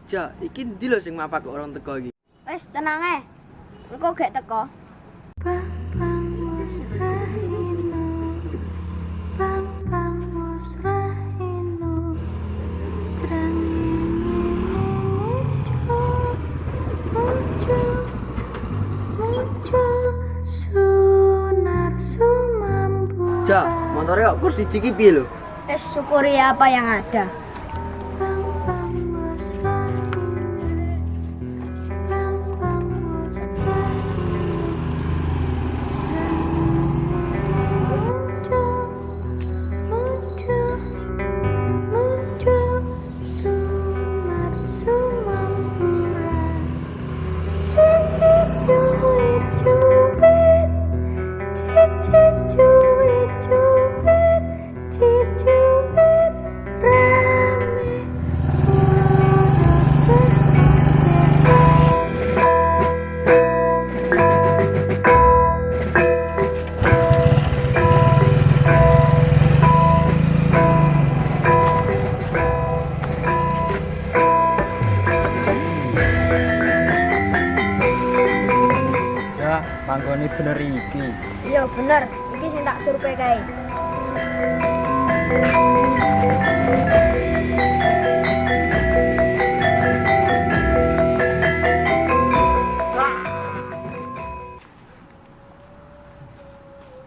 Ja, iki ndi lho sing mapak kok orang teko iki. Wis tenang ae. Engko gak teko. Bang Musraino, Bang Musraino, serang muncul sunar sumambu. Ja, montore kok kursi iki piye lho? Wis syukuri apa yang ada. Manggone bener iki. Iya bener, iki sing tak survei kae.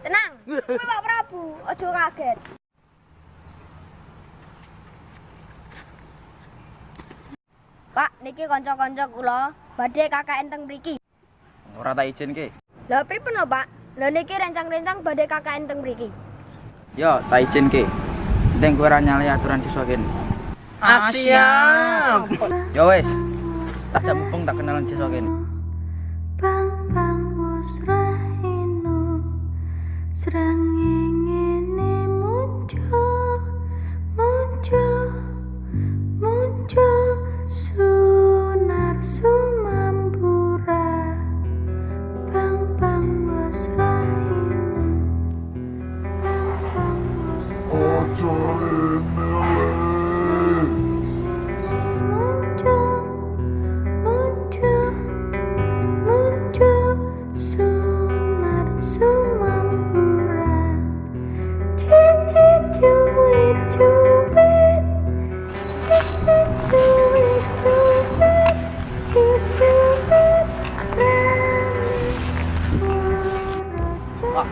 Tenang, kuwi Pak Prabu, aja kaget. Pak, niki kanca-kanca kula badhe KKN teng mriki. Ora tak izinke. Lah pripun lho, Pak? Lah niki rencang-rencang badhe KKN teng mriki. Yo, tak izinke. Penting kowe ora nyalahi aturan desa kene. Siap. Yo wis. Tak jak mumpung tak kenalan desa kene. Bang Musraino, serang ngene muncul sunar sumambura. Bang Musraino, Bang Musraino. Muncul sunar sumambura. Do it.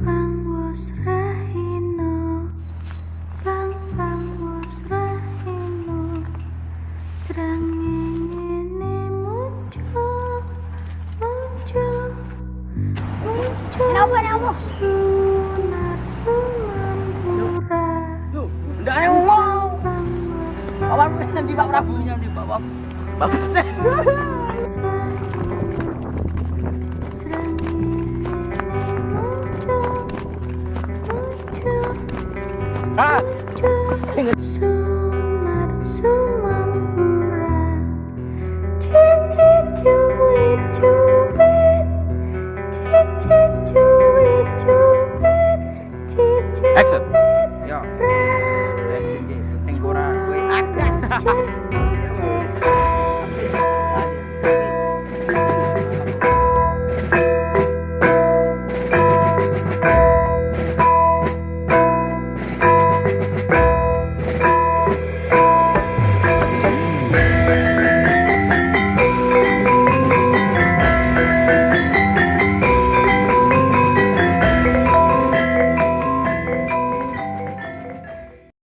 Bang Musraino, Bang Musraino, serang ngene muncul. Kenapa? Sunar sumambura. Lho, ndake wong. Awak nanti Pak Prabu nanti Pak Prabu. Serang ngene muncul. Ah, Sunar sumambura. Action. Yo. Tak izinke. Penting ora kowe.